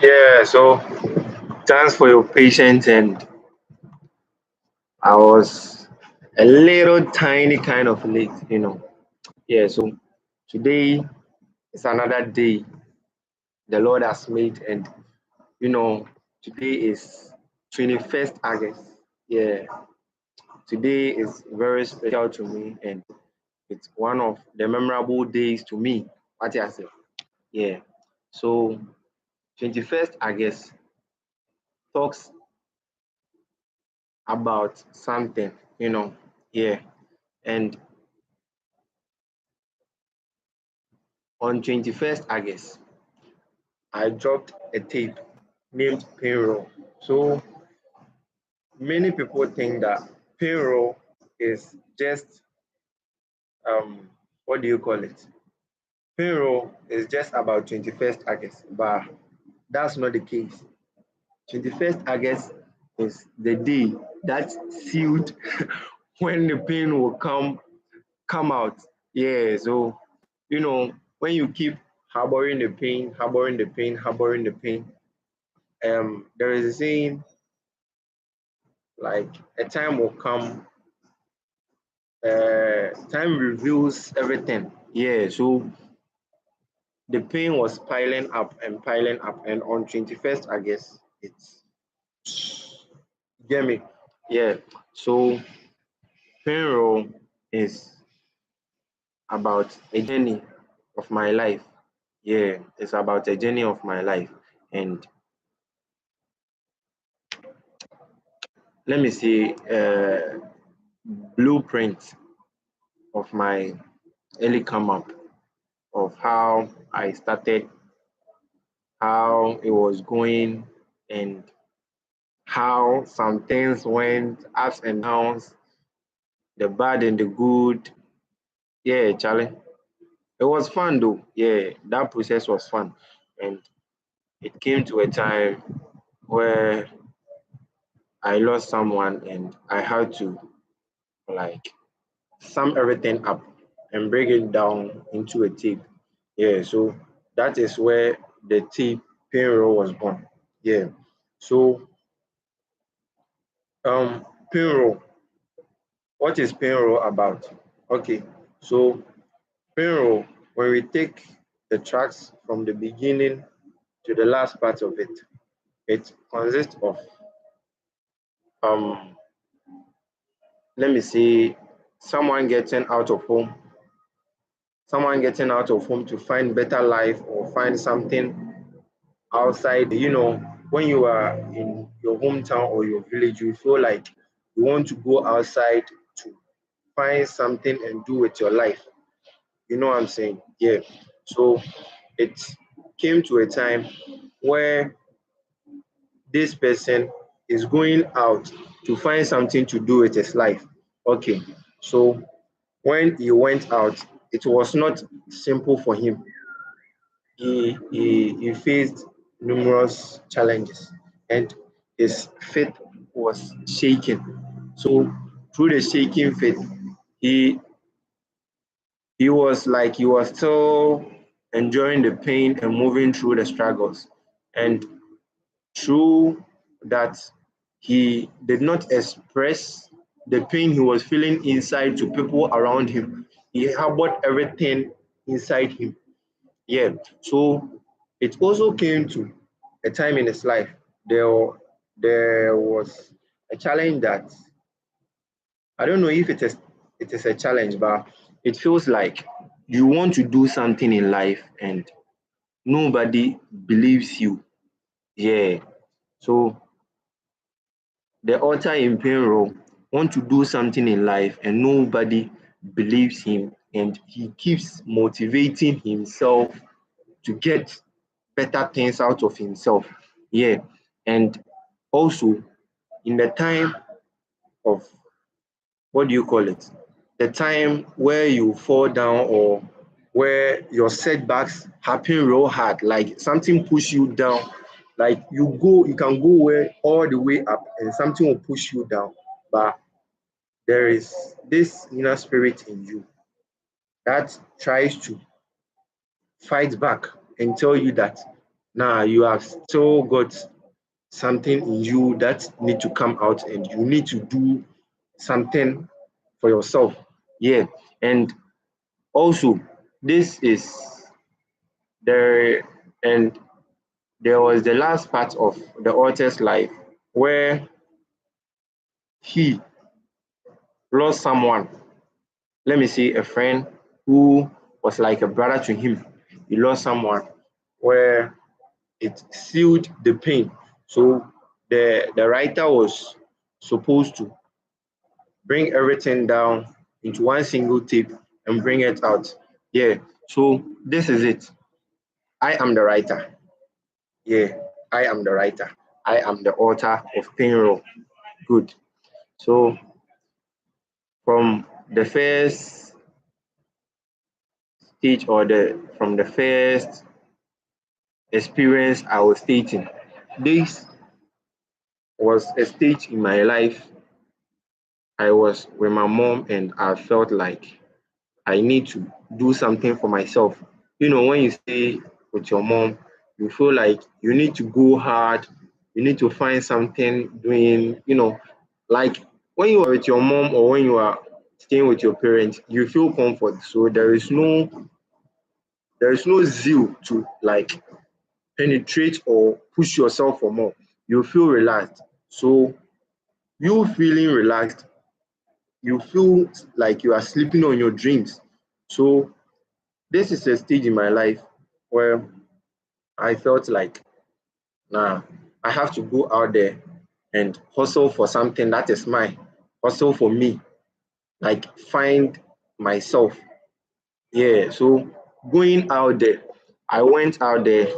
Yeah, so thanks for your patience, and I was a little tiny kind of late. Yeah, so today is another day the Lord has made, and you know, today is 21st August. Yeah, today is very special to me, and it's one of the memorable days to me. What I say? Yeah. So 21st August talks about something. Yeah. And on 21st August, I dropped a tape named Payroll. So many people think that payroll is just what do you call it? Payroll is just about 21st August, but that's not the case. 21st August is the day that's sealed when the pain will come out. Yeah, so when you keep harboring the pain, harboring the pain, harboring the pain, there is a saying like a time will come, time reveals everything. Yeah, so the pain was piling up, and on 21st August, it's get me. Yeah, so payroll is about a journey of my life. Yeah, it's about a journey of my life, and let me see, blueprint of my early come up, of how I started, how it was going, and how some things went ups and downs, the bad and the good. Yeah, Charlie. It was fun though. Yeah, that process was fun. And it came to a time where I lost someone and I had to like sum everything up and break it down into a tape. Yeah, so that is where the tape payroll was born. Yeah. So payroll, what is payroll about? Okay, so payroll, when we take the tracks from the beginning to the last part of it, it consists of um let me say someone getting out of home, someone getting out of home to find better life or find something outside. When you are in your hometown or your village, you feel like you want to go outside to find something and do with your life. You know what I'm saying? Yeah. So it came to a time where this person is going out to find something to do with his life. Okay. So when he went out, it was not simple for him. He faced numerous challenges, and his faith was shaken. So through the shaking faith, he he was like he was still enjoying the pain and moving through the struggles. And through that, he did not express the pain he was feeling inside to people around him. He harbored everything inside him. Yeah. So it also came to a time in his life. There, there was a challenge that I don't know if it is a challenge, but it feels like you want to do something in life and nobody believes you. Yeah. So the author in payroll want to do something in life and nobody believes him, and he keeps motivating himself to get better things out of himself. Yeah. And also in the time of, what do you call it? The time where you fall down or where your setbacks happen real hard, like something push you down, like you can go where all the way up and something will push you down. But there is this inner spirit in you that tries to fight back and tell you that Now you have still got something in you that need to come out, and you need to do something for yourself. Yeah. And also, this is there, and there was the last part of the author's life where he lost someone. Let me say a friend who was like a brother to him. He lost someone where it sealed the pain. So the writer was supposed to bring everything down into one single tape and bring it out. Yeah. So this is it. I am the writer. Yeah, I am the writer. I am the author of Pain Raw. Good. So from the first stage, or the from the first experience I was stating, this was a stage in my life. I was with my mom and I felt like I need to do something for myself. You know, when you stay with your mom, you feel like you need to go hard, you need to find something doing, like when you are with your mom or when you are staying with your parents, you feel comfort. So there is no zeal to like penetrate or push yourself for more. You feel relaxed. So you feeling relaxed, you feel like you are sleeping on your dreams. So this is a stage in my life where I felt like, nah, I have to go out there and hustle for something that is mine, hustle for me, like find myself. Yeah, so going out there, I went out there,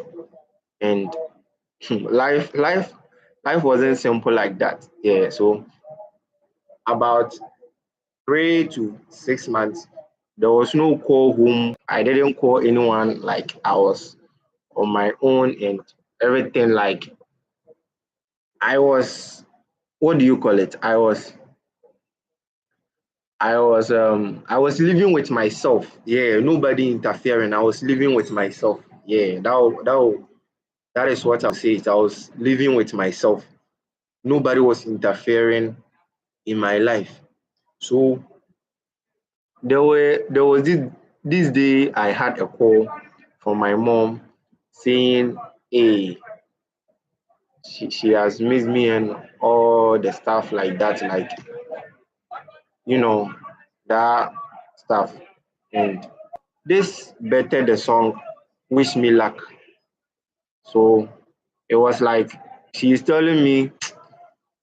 and life, life, life wasn't simple like that. Yeah, so about 3 to 6 months, there was no call home. I didn't call anyone. Like I was on my own and everything. Like I was, what do you call it? I was living with myself. Yeah, nobody interfering. I was living with myself. Yeah, that is what I'll say. I was living with myself. Nobody was interfering in my life. So there was this day I had a call from my mom saying, hey, she has missed me and all the stuff like that, like you know, that stuff. And this bettered the song Wish Me Luck. So it was like she is telling me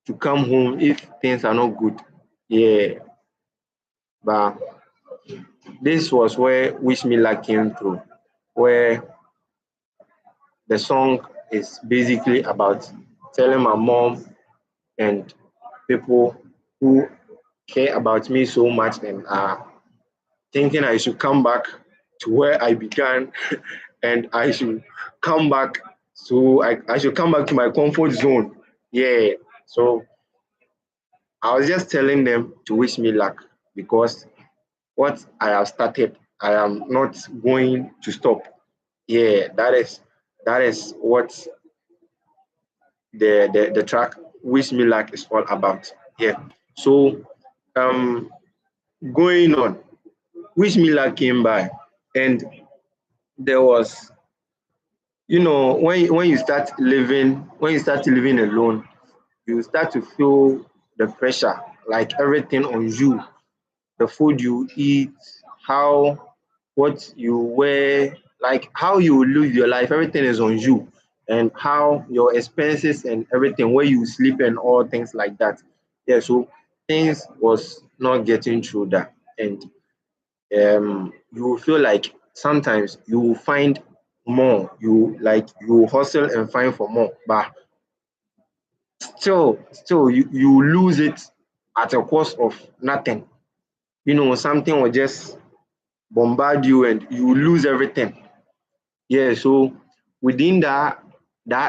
to come home if things are not good. Yeah, but this was where Wish Me Luck came through, where the song is basically about telling my mom and people who care about me so much and are thinking I should come back to where I began and I should come back I should come back to my comfort zone. Yeah. So I was just telling them to wish me luck because what I have started, I am not going to stop. Yeah, that is what the track Wish Me Luck is all about. Yeah. So um going on, Wish Me Luck came by, and there was, when you start living alone, you start to feel the pressure, like everything on you, the food you eat, how what you wear, like how you live your life, everything is on you, and how your expenses and everything, where you sleep and all things like that. Yeah, so things was not getting through that, and you will feel like sometimes you will find more, you hustle and find for more, but still you lose it at a cost of nothing. Something will just bombard you and you lose everything. Yeah, so within that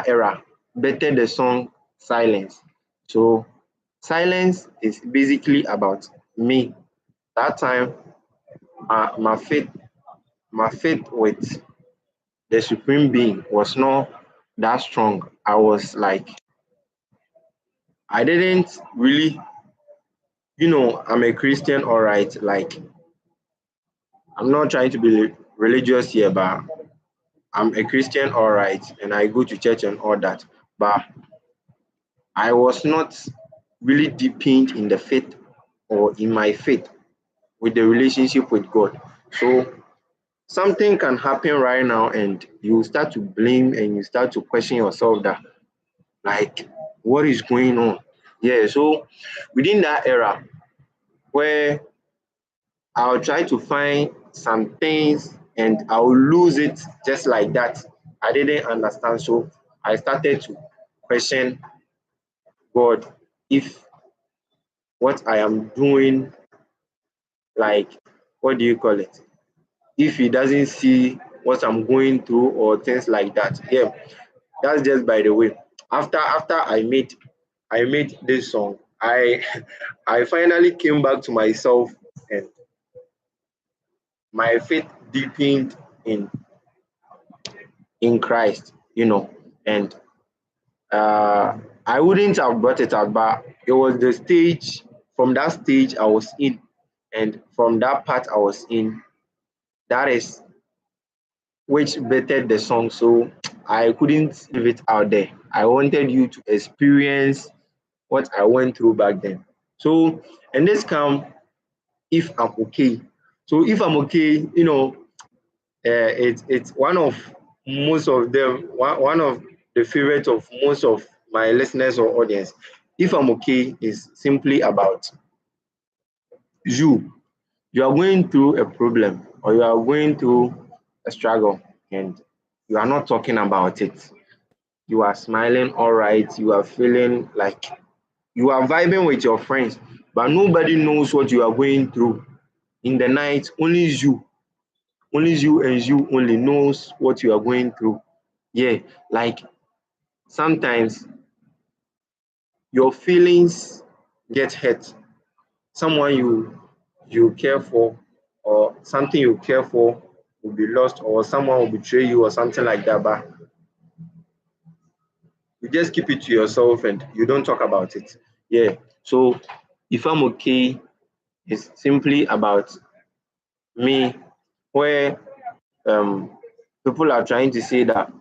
era, better the song Silence. So Silence is basically about me. That time, my faith with the supreme being was not that strong. I was like, I didn't really, I'm a Christian, all right. Like, I'm not trying to be religious here, but I'm a Christian, all right, and I go to church and all that. But I was not really deepened in the faith or in my faith with the relationship with God. So something can happen right now, and you start to blame and you start to question yourself that, like, what is going on? Yeah, so within that era where I'll try to find some things and I'll lose it just like that. I didn't understand. So I started to question God if what I am doing, like, what do you call it? If He doesn't see what I'm going through or things like that. Yeah, that's just by the way. After I made this song, I I finally came back to myself and my faith deepened in Christ, and I wouldn't have brought it out, but it was the stage. From that stage I was in, and from that part I was in, that is which bettered the song. So I couldn't leave it out there. I wanted you to experience what I went through back then. So, and this come if I'm okay. So if I'm okay, it's one of most of them, one of the favorite of most of my listeners or audience. If I'm okay is simply about you. You are going through a problem or you are going through a struggle and you are not talking about it. You are smiling, all right. You are feeling like you are vibing with your friends, but nobody knows what you are going through. In the night, only you and you only knows what you are going through. Yeah, like sometimes your feelings get hurt. Someone you care for or something you care for will be lost or someone will betray you or something like that. But you just keep it to yourself and you don't talk about it. Yeah. So if I'm okay, it's simply about me where um people are trying to say that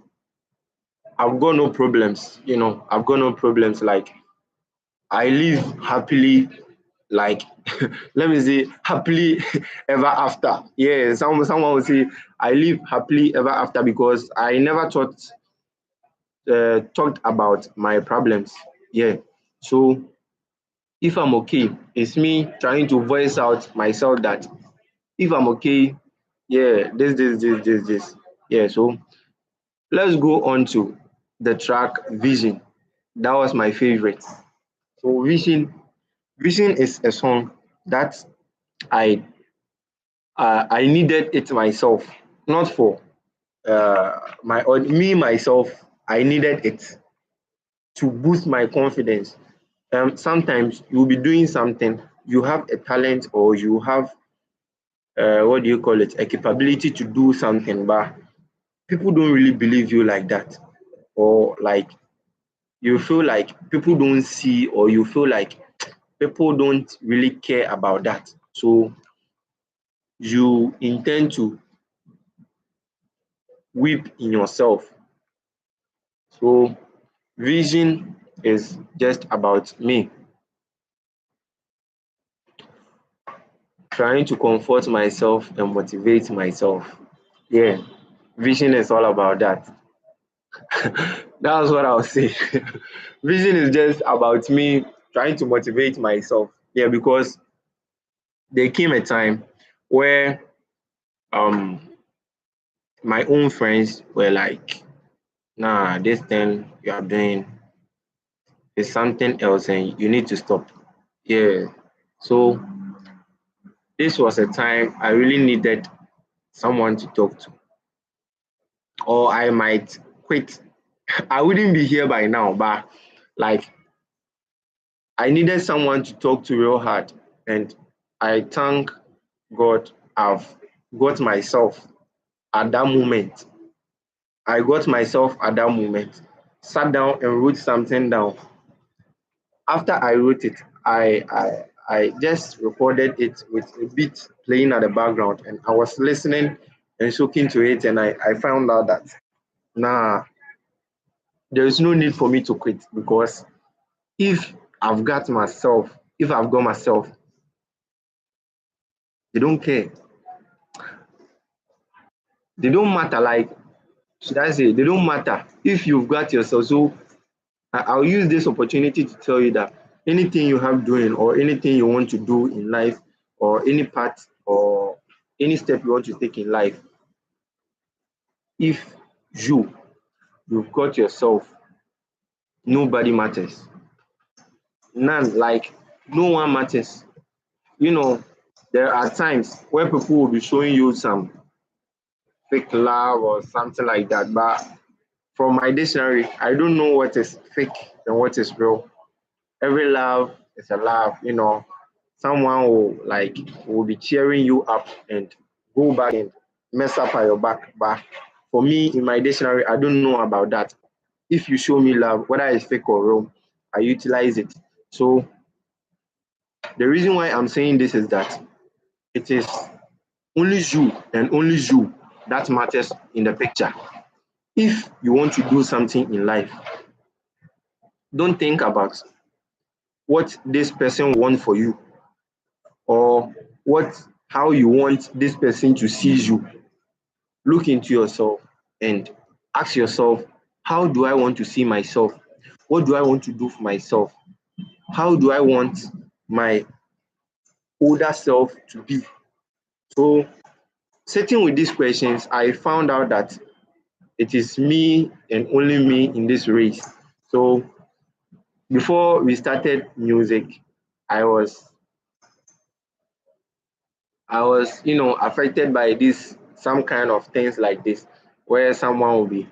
I've got no problems, I've got no problems. Like I live happily, like let me say happily ever after. Yeah, someone will say I live happily ever after because I never talked about my problems. Yeah. So if I'm okay, it's me trying to voice out myself that if I'm okay, yeah, this. Yeah, so let's go on to the track Vision. That was my favorite. So Vision is a song that I I needed it myself, not for my own me myself. I needed it to boost my confidence. Sometimes you'll be doing something, you have a talent or you have what do you call it, a capability to do something, but people don't really believe you like that, or like you feel like people don't see, or you feel like people don't really care about that. So you intend to weep in yourself. So vision is just about me trying to comfort myself and motivate myself. Yeah, vision is all about that. That's what I'll say. Vision is just about me trying to motivate myself. Yeah, because there came a time where um my own friends were like, nah, this thing you are doing is something else and you need to stop. Yeah. So this was a time I really needed someone to talk to, or I might quit. I wouldn't be here by now, but like I needed someone to talk to real hard. And I thank God I've got myself at that moment. I got myself at that moment, sat down and wrote something down. After I wrote it, I just recorded it with a beat playing at the background, and I was listening and soaking to it, and I found out that nah, there is no need for me to quit, because if if I've got myself, they don't care. They don't matter. Like, should I say, they don't matter if you've got yourself. So I'll use this opportunity to tell you that anything you have doing, or anything you want to do in life, or any part, or any step you want to take in life, if you've got yourself, nobody matters. None, like no one matters. You know, there are times where people will be showing you some fake love or something like that, but from my dictionary, I don't know what is fake and what is real. Every love is a love, someone will be cheering you up and go back and mess up at your back. But for me, in my dictionary, I don't know about that. If you show me love, whether it's fake or real, I utilize it. So the reason why I'm saying this is that it is only you and only you that matters in the picture. If you want to do something in life, don't think about what this person wants for you, or how you want this person to see you. Look into yourself and ask yourself, how do I want to see myself? What do I want to do for myself? How do I want my older self to be? So, sitting with these questions, I found out that it is me and only me in this race. So, before we started music, I was affected by this, some kind of things like this, where someone will be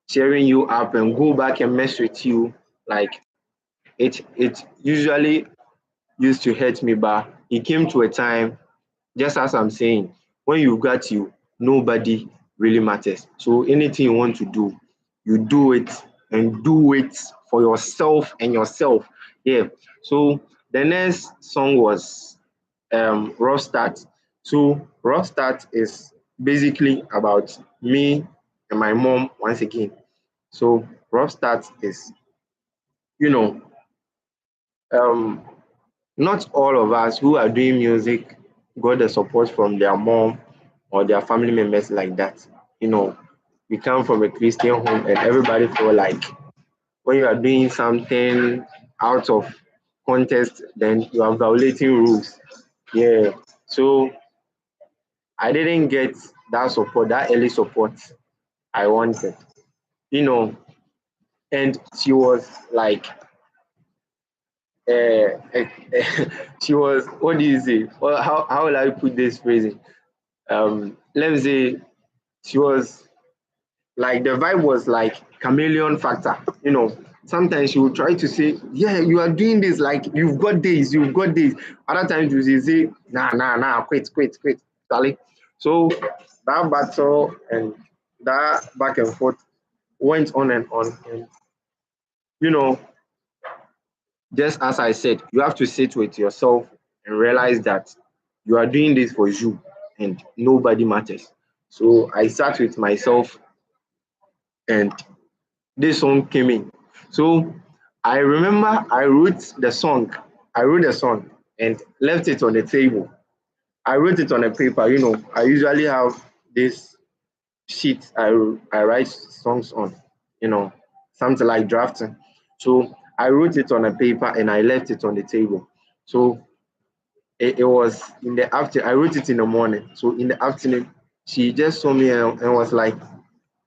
cheering you up and go back and mess with you. Like, it usually used to hurt me, but it came to a time, just as I'm saying, when you've got you, nobody really matters. So anything you want to do, you do it, and do it for yourself and yourself. Yeah. So the next song was Rough Start. So Rough Start is basically about me and my mom once again. So Rough Start is, you know, um, not all of us who are doing music got the support from their mom or their family members like that. You know, we come from a Christian home, and everybody feel like when you are doing something out of context, then you are violating rules. Yeah. So I didn't get that support, that early support I wanted. You know, and she was like, she was, what do you say? Well, how will I put this phrase? Let me say, she was like, the vibe was like chameleon factor. Sometimes she would try to say, yeah, you are doing this, like you've got days. Other times you say, nah, quit, Charlie. So that battle and that back and forth went on and on. And you know, just as I said, you have to sit with yourself and realize that you are doing this for you and nobody matters. So I sat with myself, and this song came in. So I remember I wrote the song and left it on the table. I wrote it on a paper. I usually have this sheet I write songs on, you know, something like drafting. So I wrote it on a paper and I left it on the table. So it was in the afternoon. I wrote it in the morning. So in the afternoon, she just saw me and was like,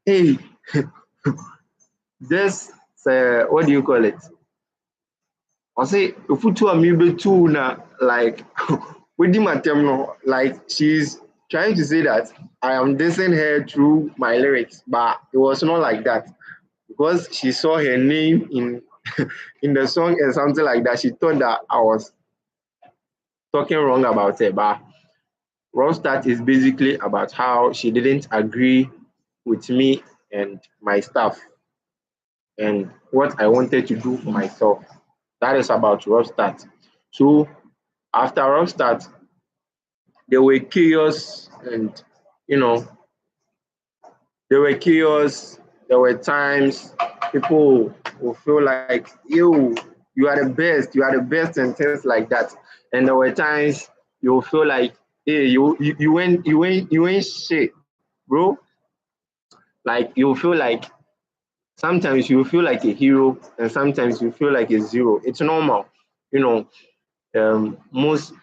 "Hey, this what do you call it?" I say, "Ufutu amibe too na like with the matem no." Like, she's trying to say that I am dissing her through my lyrics, but it was not like that, because she saw her name in in the song and something like that. She thought that I was talking wrong about her. But Rough Start is basically about how she didn't agree with me and my stuff and what I wanted to do for myself. That is about rough start. So after rough start, there were chaos and you know there were chaos. There were times people will feel like you are the best, you are the best, and things like that. And there were times you'll feel like, hey, you ain't shit, bro. Like you feel like sometimes you feel like a hero, and sometimes you feel like a zero. It's normal, you know. Most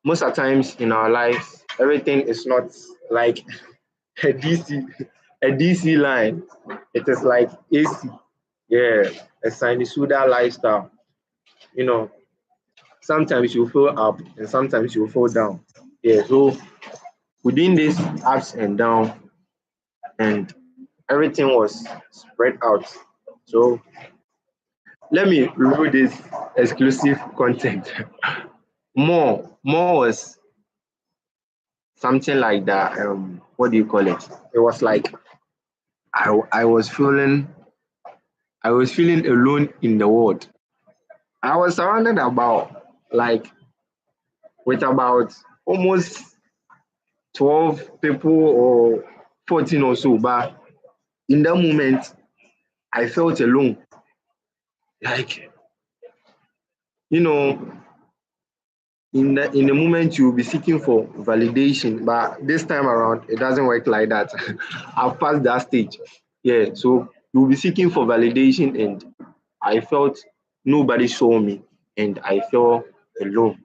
of the times in our lives, everything is not like a DC a DC line. It is like AC. Yeah, a sinusoidal lifestyle. You know, sometimes you feel up and sometimes you fall down. Yeah, so within this ups and down and everything was spread out. So let me review this exclusive content. More was something like that. What do you call it? It was like I was feeling alone in the world. I was surrounded about like with about almost 12 people or 14 or so, but in that moment I felt alone. Like, you know, in the moment you'll be seeking for validation, but this time around it doesn't work like that. I've passed that stage. Yeah, so you'll be seeking for validation, and I felt nobody saw me and I felt alone.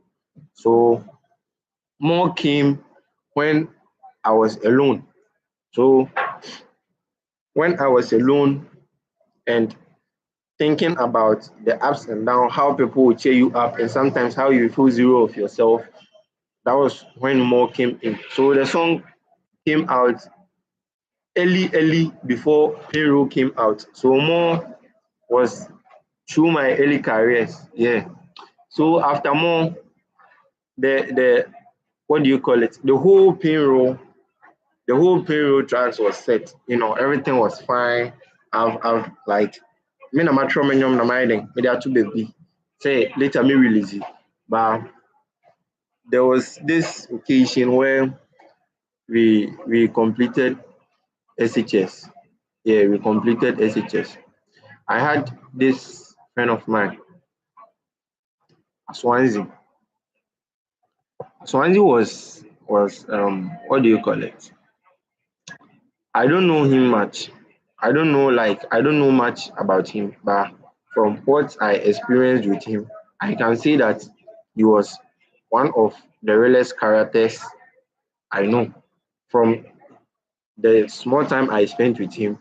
So more came when I was alone. So when I was alone and thinking about the ups and downs, how people will cheer you up, and sometimes how you feel zero of yourself, that was when more came in. So the song came out early before Hero came out. So more was through my early careers. Yeah. So after more, the what do you call it? The whole payroll tracks was set. Everything was fine. I've like me na matro me nyom na my den me there to baby. Say later me release it. But there was this occasion where we completed SHS. Yeah, we completed SHS. I had this friend of mine, Swansea. Swansea was what do you call it? I don't know him much. I don't know much about him, but from what I experienced with him, I can say that he was one of the realest characters I know. From the small time I spent with him,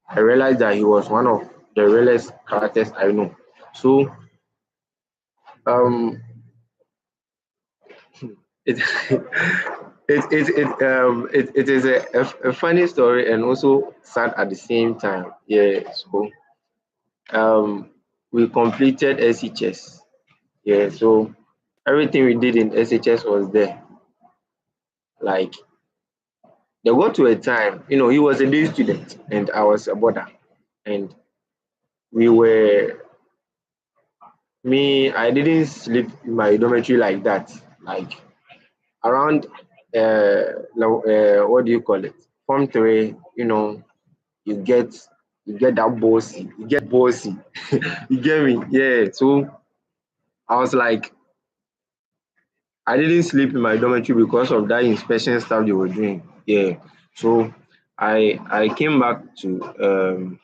I realized that he was one of the realest characters I know. So um it it is a funny story and also sad at the same time. Yeah, so um we completed SHS. Yeah, so everything we did in SHS was there. Like there got to a time, he was a day student and I was a boarder, and we were I didn't sleep in my dormitory like that. Like around what do you call it? Form three, you get that bossy, you get bossy. You get me? Yeah. So I was like, I didn't sleep in my dormitory because of that inspection stuff they were doing. Yeah. So I came back to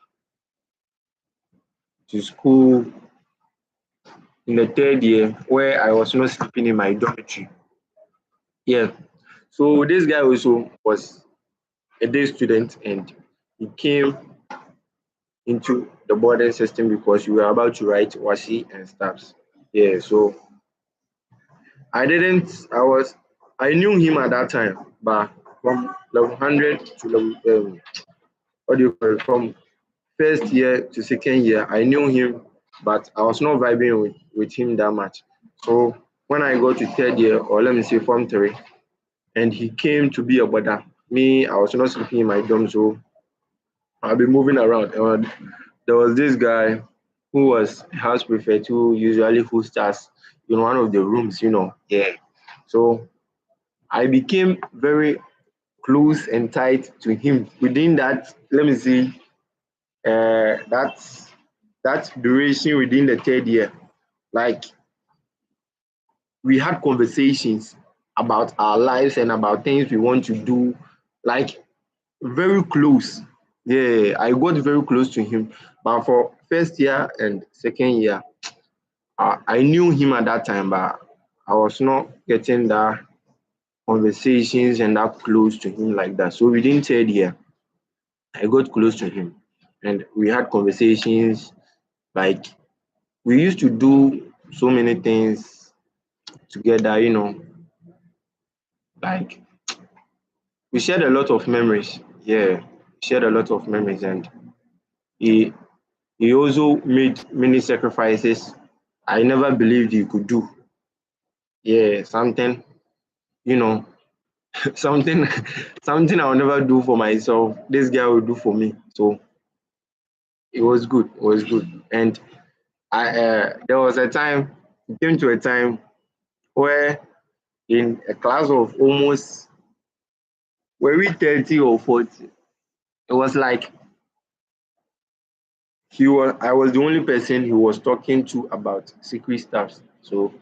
school in the third year where I was not sleeping in my dormitory. Yeah. So this guy also was a day student, and he came into the boarding system because we were about to write washi and stuff. Yeah. So I knew him at that time, but from level 100 to level, what do you call it, from first year to second year, I knew him, but I was not vibing with him that much. So when I got to third year, or let me say form three, and he came to be a brother, me, I was not sleeping in my dorm, so I'll be moving around. And there was this guy who was house prefect who usually hosts us in one of the rooms, Yeah. So I became very close and tight to him within that, let me see, that duration within the third year. Like, we had conversations about our lives and about things we want to do, like very close. Yeah, I got very close to him. But for first year and second year, I knew him at that time, but I was not getting that conversations and that close to him like that. So within third year, I got close to him and we had conversations. Like, we used to do so many things together, like we shared a lot of memories. Yeah, shared a lot of memories, and he he also made many sacrifices I never believed he could do. Yeah, something, you know, something something I'll never do for myself. This guy will do for me. So it was good. It was good. And I there was a time, it came to a time where in a class of almost, were we 30 or 40? It was like I was the only person he was talking to about secret stuff. So,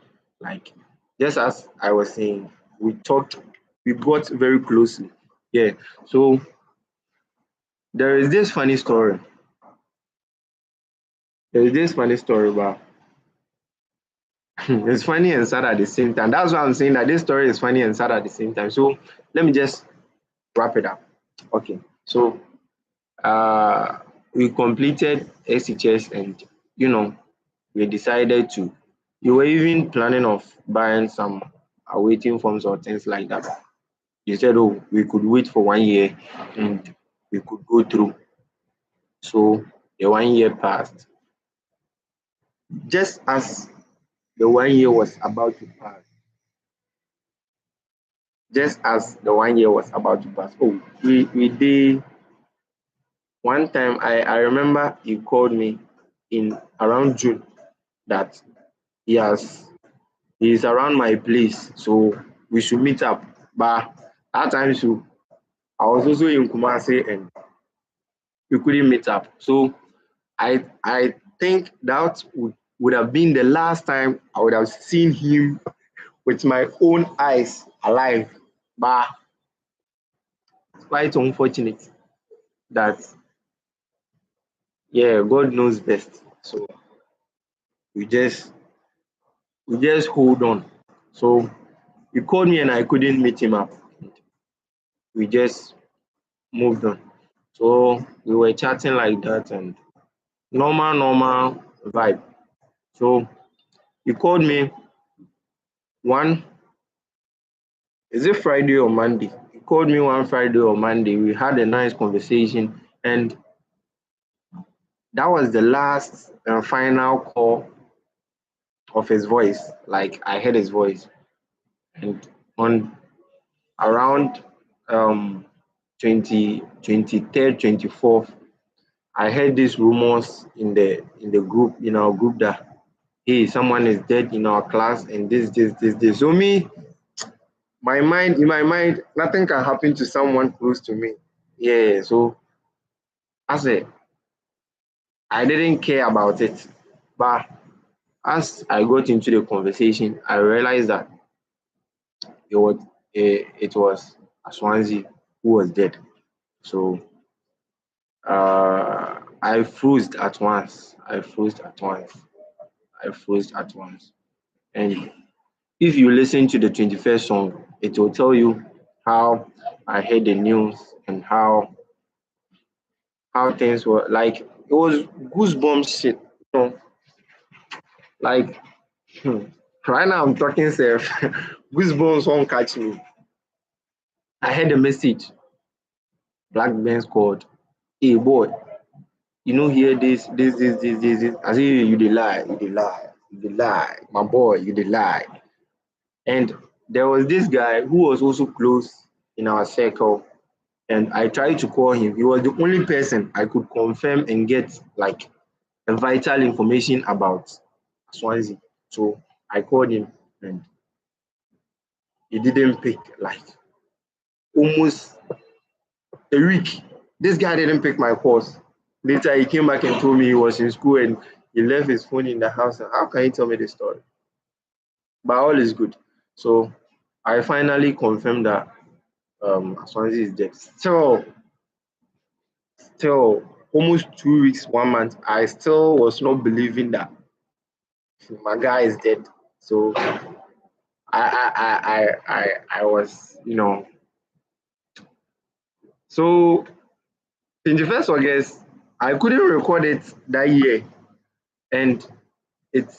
like, just as I was saying, we got very closely. Yeah. So there is this funny story. There is this funny story about it's funny and sad at the same time. That's why I'm saying that this story is funny and sad at the same time. So let me just wrap it up. Okay. So we completed SHS, and we decided to, you were even planning of buying some awaiting forms or things like that. You said, oh, we could wait for 1 year and we could go through. So the 1 year passed. Just as the 1 year was about to pass, oh, we did. One time I remember he called me in around June that he has he's around my place, so we should meet up. But that time, so I was also in Kumasi and we couldn't meet up. So I think that would have been the last time I would have seen him with my own eyes alive. But it's quite unfortunate that, yeah, God knows best. So we just we just hold on. So he called me and I couldn't meet him up. We just moved on. So we were chatting like that and normal vibe. So he called me one, is it Friday or Monday? He called me one Friday or Monday. We had a nice conversation, and that was the last and final call of his voice. Like, I heard his voice, and on around 23rd, 24th, I heard these rumors in the group, in our group, that hey, someone is dead in our class and this. So me, in my mind, nothing can happen to someone close to me. Yeah, so I said I didn't care about it. But as I got into the conversation, I realized that it was Aswanzi who was dead. So I froze at once. I froze at once. And if you listen to the 21st song, it will tell you how I heard the news and how things were. Like, it was goosebumps shit. Like, right now I'm talking self, goosebumps won't catch me. I heard a message. Black Benz called, hey boy, hear this. I say, you dey lie, my boy, you dey lie. And there was this guy who was also close in our circle, and I tried to call him. He was the only person I could confirm and get like a vital information about Swansea. So I called him and he didn't pick. Like almost a week, this guy didn't pick my calls. Later he came back and told me he was in school and he left his phone in the house. How can you tell me this story? But all is good. So I finally confirmed that Swansea is dead. Still almost 2 weeks, 1 month, I still was not believing that my guy is dead. So I was, so 21st August, I couldn't record it that year, and it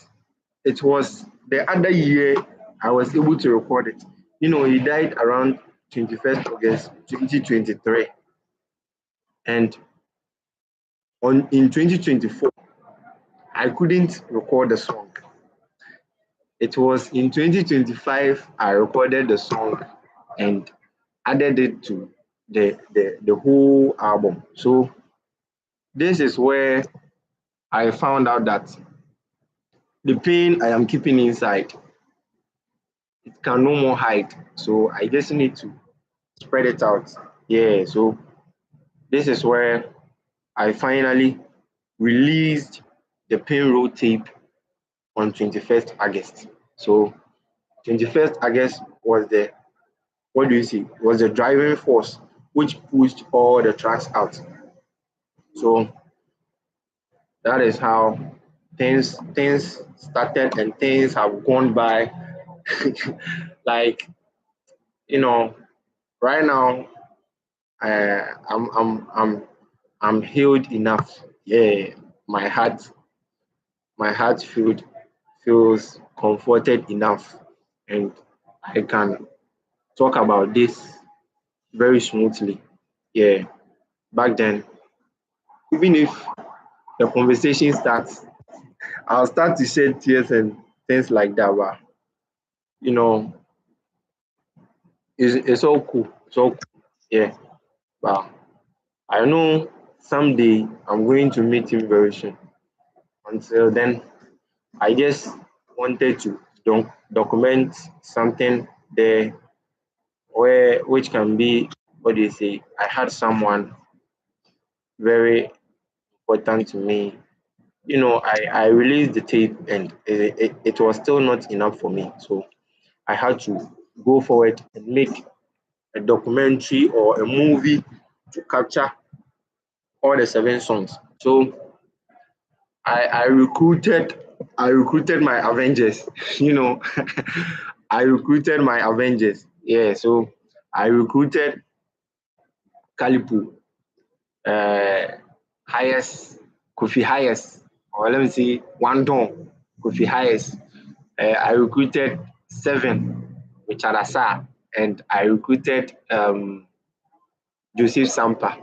it was the other year I was able to record it. He died around 21st August 2023, and in 2024 I couldn't record the song. It was in 2025 I recorded the song and added it to the whole album. So this is where I found out that the pain I am keeping inside, it can no more hide. So I just need to spread it out. Yeah, so this is where I finally released the Pain Road tape on 21st August. So 21st August was was the driving force which pushed all the tracks out. So that is how things started and things have gone by. Like, right now, uh, I'm I'm I'm I'm healed enough. Yeah, my heart my heart feels comforted enough, and I can talk about this very smoothly. Yeah, back then, even if the conversation starts, I'll start to shed tears and things like that. But you know, it's all cool. It's all cool. Yeah. But I know someday I'm going to meet him very soon. Until then, I just wanted to document something there which can be what do you say? I had someone very important to me. I released the tape and it was still not enough for me. So I had to go forward and make a documentary or a movie to capture all the 7 songs. So I recruited my Avengers. you know, I recruited my Avengers. Yeah, so I recruited Kalipu, uh, highest Kofi highest, or let me see, Wandon Kofi highest. I recruited Seven, Richard Asa, and I recruited Joseph Sampa.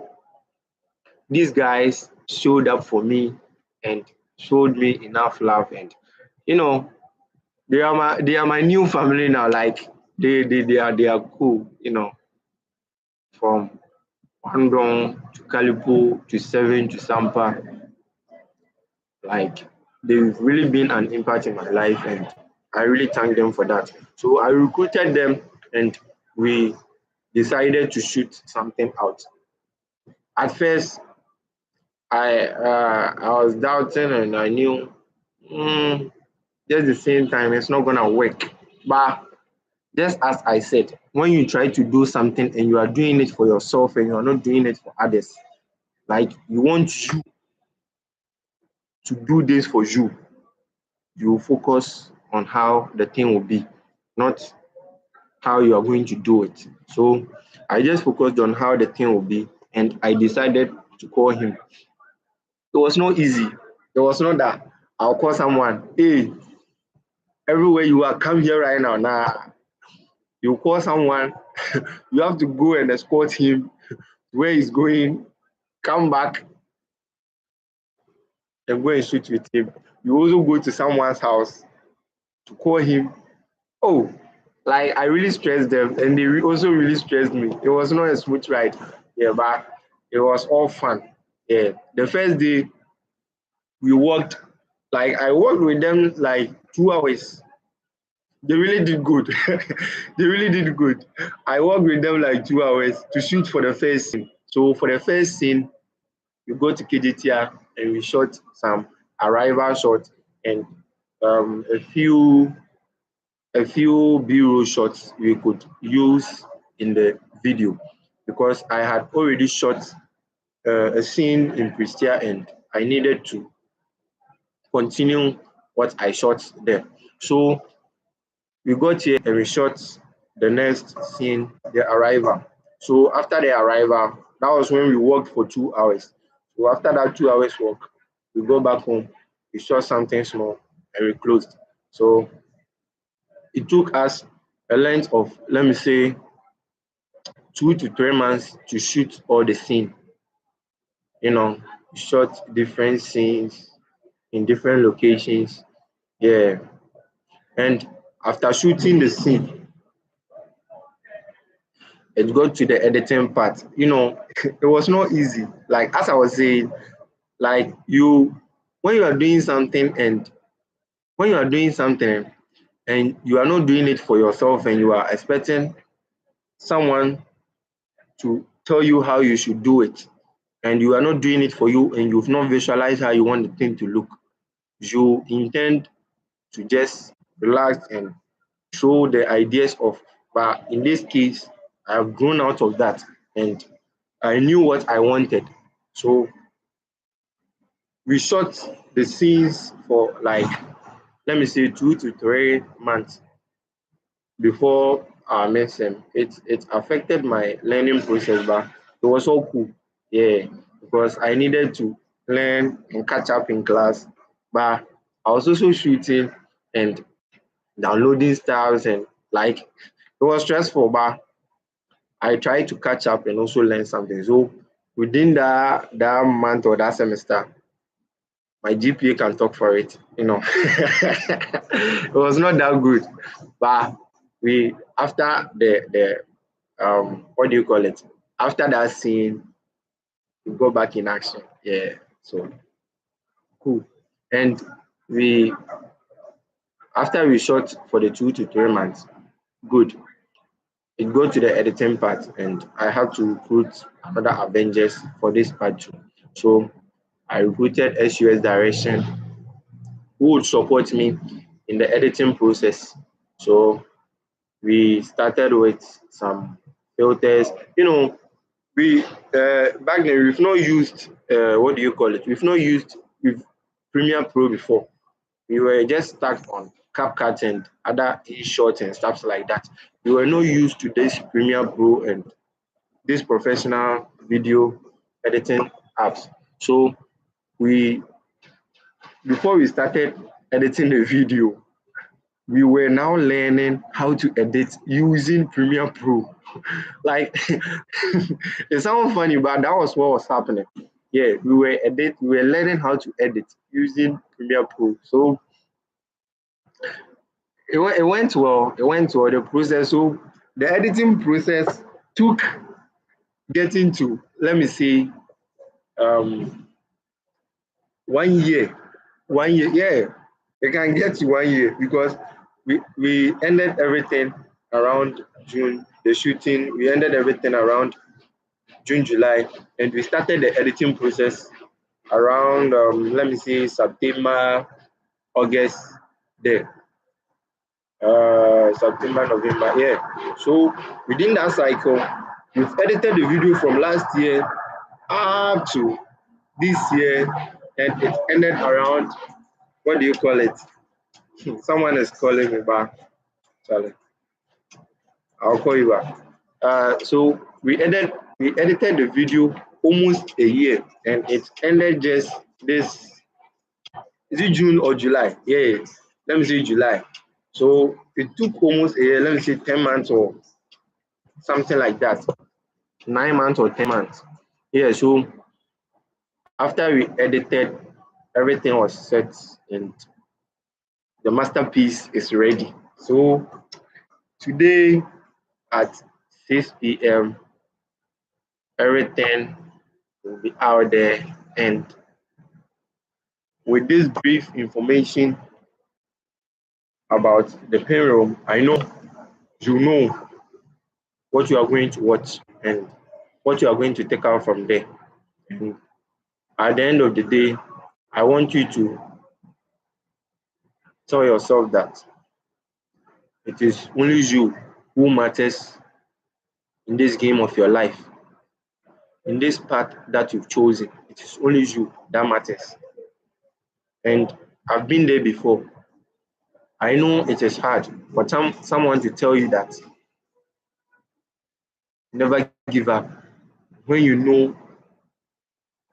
These guys showed up for me and showed me enough love, and you know they are my new family now. Like they are cool. From Kwandong to Kalipo to Seven to Sampa, like they've really been an impact in my life, and I really thank them for that. So I recruited them, and we decided to shoot something out. At first, I was doubting, and I knew just the same time it's not gonna work. But just as I said, when you try to do something and you are doing it for yourself and you are not doing it for others, like you want you to do this for you, you focus on how the thing will be, not how you are going to do it. So I just focused on how the thing will be, and I decided to call him. It was not easy. It was not that I'll call someone, hey, everywhere you are, come here right now. Nah, you call someone, you have to go and escort him where he's going, come back and go and shoot with him. You also go to someone's house to call him. Oh, like I really stressed them, and they also really stressed me. It was not a smooth ride. Yeah, but it was all fun. Yeah, the first day we worked, like I worked with them like 2 hours. They really did good. They really did good. I worked with them like 2 hours to shoot for the first scene. So for the first scene, we go to KJTR and we shot some arrival shots and a few B-roll shots we could use in the video because I had already shot a scene in Pristia and I needed to continue what I shot there. So we got here and we shot the next scene, the arrival. So after the arrival, that was when we worked for 2 hours. So after that 2 hours work, we go back home, we shot something small and we closed. So it took us a length of, let me say, 2 to 3 months to shoot all the scene. You know, shot different scenes in different locations. Yeah. And after shooting the scene, it got to the editing part. You know, it was not easy. Like as I was saying, like when you are doing something and when you are doing something and you are not doing it for yourself and you are expecting someone to tell you how you should do it and you are not doing it for you and you've not visualized how you want the thing to look, you intend to just relax and throw the ideas off. But in this case, I have grown out of that and I knew what I wanted. So we shot the scenes for like, let me say 2 to 3 months before our medicine. It affected my learning process, but it was so cool. Yeah, because I needed to learn and catch up in class. But I was also shooting and downloading styles and like it was stressful, but I tried to catch up and also learn something. So within that month or that semester, my GPA can talk for it. You know, it was not that good, but we after the what do you call it? After that scene, we go back in action. Yeah, so cool. And we after we shot for the 2 to 3 months, good. It go to the editing part, and I have to recruit another Avengers for this part too. So I recruited SUS Direction, who would support me in the editing process. So we started with some filters. You know, we back then we've not used what do you call it? We've not used with Premiere Pro before. We were just stuck on CapCut and other e-shots and stuff like that. We were not used to this Premiere Pro and this professional video editing apps. So we before we started editing the video, we were now learning how to edit using Premiere Pro. Like it sounds funny, but that was what was happening. Yeah, we were learning how to edit using Premiere Pro. So it went well. It went well the process. So the editing process took getting to, let me say, um 1 year. 1 year, yeah. It can get to 1 year because we ended everything around June. The shooting, we ended everything around June, July, and we started the editing process around let me see, September, August, there. September, November, yeah. So within that cycle, we've edited the video from last year up to this year, and it ended around, what do you call it? Someone is calling me back. Charlie, I'll call you back. So we edited the video almost a year, and it ended just this. Is it June or July? Yeah, let me say July. So it took almost a year. Let me say 10 months or something like that. 9 months or 10 months. Yeah. So after we edited, everything was set, and the masterpiece is ready. So today at 6 p.m. everything will be out there. And with this brief information about the payroll, I know you know what you are going to watch and what you are going to take out from there. And at the end of the day, I want you to tell yourself that it is only you who matters in this game of your life. In this path that you've chosen, it is only you that matters. And I've been there before. I know it is hard for someone to tell you that never give up when you know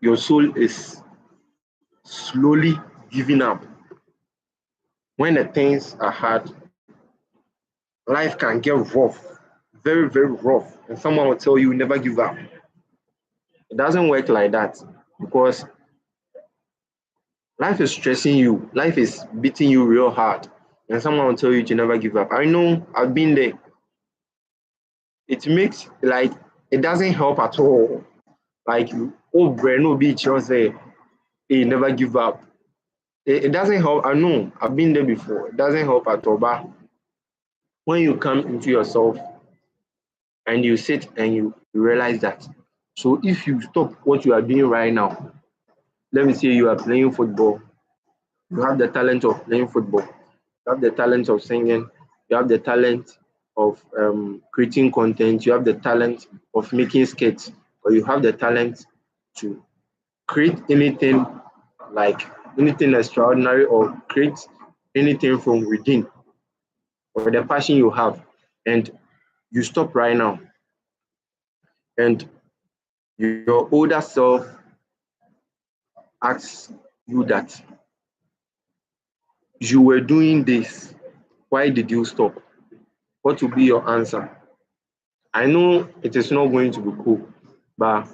your soul is slowly giving up. When the things are hard, life can get rough, very, very rough. And someone will tell you never give up. It doesn't work like that because life is stressing you, life is beating you real hard. And someone will tell you to never give up. I know, I've been there. It makes like it doesn't help at all. Like oh brain no be just say hey never give up. It doesn't help. I know I've been there before. It doesn't help at all. But when you come into yourself and you sit and you realize that. So if you stop what you are doing right now, let me say you are playing football, you have the talent of playing football, you have the talent of singing, you have the talent of creating content, you have the talent of making skits, or you have the talent to create anything like anything extraordinary or create anything from within or the passion you have, and you stop right now and your older self asks you that you were doing this, why did you stop? What will be your answer? I know it is not going to be cool, but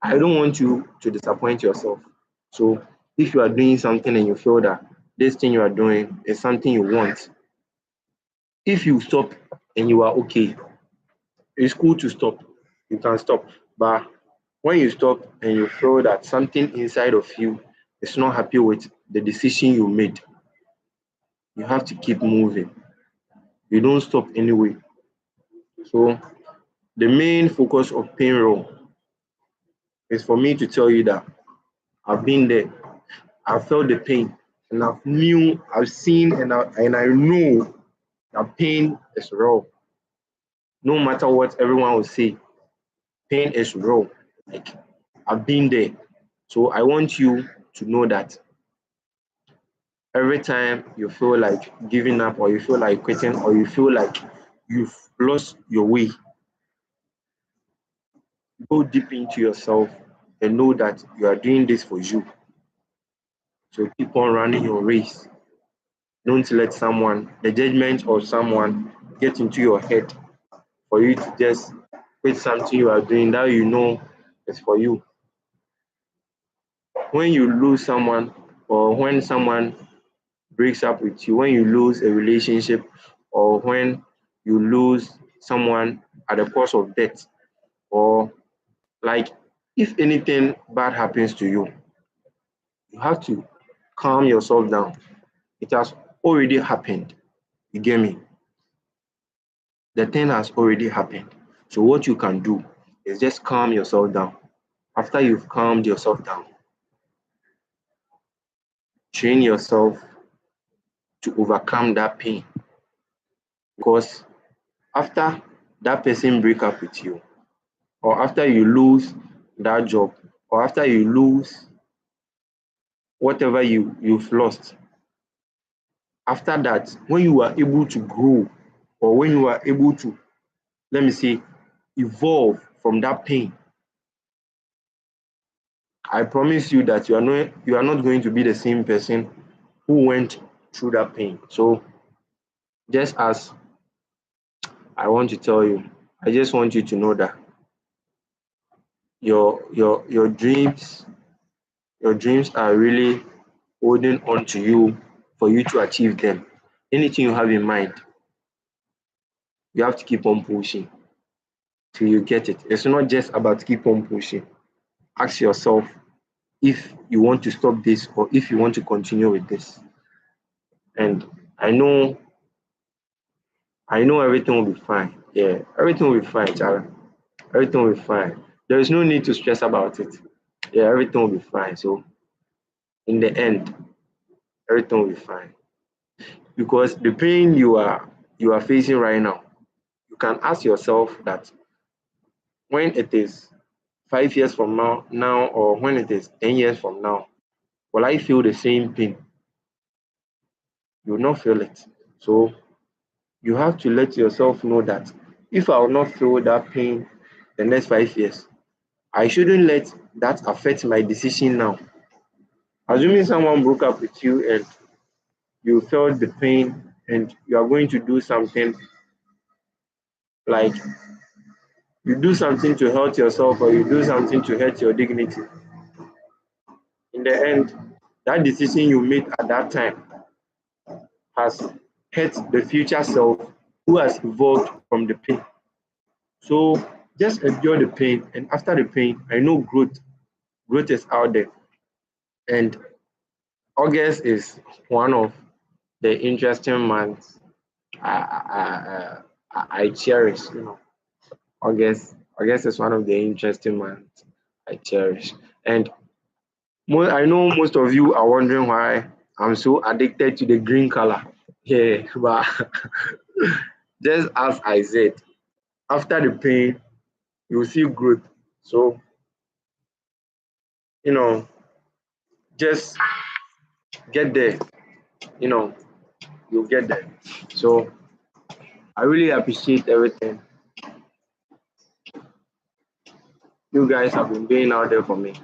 I don't want you to disappoint yourself. So if you are doing something and you feel that this thing you are doing is something you want, if you stop and you are okay, it's cool to stop. You can stop. But when you stop and you feel that something inside of you is not happy with the decision you made, you have to keep moving. You don't stop anyway. So the main focus of pain roll is for me to tell you that I've been there. I've felt the pain and I've seen and I know that pain is raw. No matter what everyone will say, pain is raw. Like I've been there. So I want you to know that every time you feel like giving up or you feel like quitting or you feel like you've lost your way, go deep into yourself and know that you are doing this for you. So keep on running your race. Don't let the judgment of someone get into your head for you to just quit something you are doing that you know is for you. When you lose someone or when someone breaks up with you, when you lose a relationship or when you lose someone at the cause of death, or like if anything bad happens to you, you have to calm yourself down. It has already happened. You get me? The thing has already happened. So what you can do is just calm yourself down. After you've calmed yourself down, train yourself to overcome that pain. Because after that person break up with you, or after you lose that job, or after you lose whatever you've lost, after that, when you are able to grow, or when you are able to, let me say, evolve from that pain, I promise you that you are not going to be the same person who went through that pain. So just as I want to tell you, I just want you to know that your dreams are really holding on to you for you to achieve them. Anything you have in mind, you have to keep on pushing. till you get it. It's not just about keep on pushing. Ask yourself if you want to stop this or if you want to continue with this. And I know everything will be fine. Yeah, everything will be fine, Charlie. Everything will be fine. There is no need to stress about it. Yeah, everything will be fine. So in the end, everything will be fine. Because the pain you are facing right now, you can ask yourself that when it is 5 years from now, or when it is 10 years from now, will I feel the same pain? You will not feel it. So you have to let yourself know that if I will not feel that pain the next 5 years, I shouldn't let that affect my decision now. Assuming someone broke up with you and you felt the pain and you are going to do something, like you do something to hurt yourself or you do something to hurt your dignity, in the end, that decision you made at that time has hurt the future self who has evolved from the pain. So just endure the pain, and after the pain, I know growth is out there. And August is one of the interesting months I cherish. August is one of the interesting months I cherish. And I know most of you are wondering why I'm so addicted to the green color. Yeah, but just as I said, after the pain, you will see growth. So, you know, just get there. You know, you'll get there. So, I really appreciate everything you guys have been doing out there for me.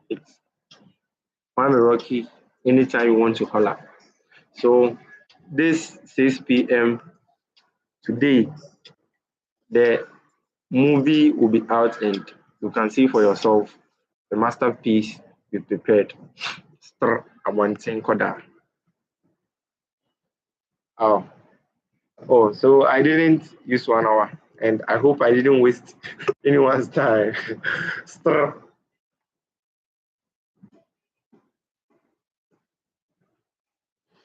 It's Cwamy Rhocky anytime you want to holler. So, this 6 p.m. today, the movie will be out and you can see for yourself the masterpiece we prepared. Str Abonten Koda. Oh, so I didn't use 1 hour and I hope I didn't waste anyone's time. Str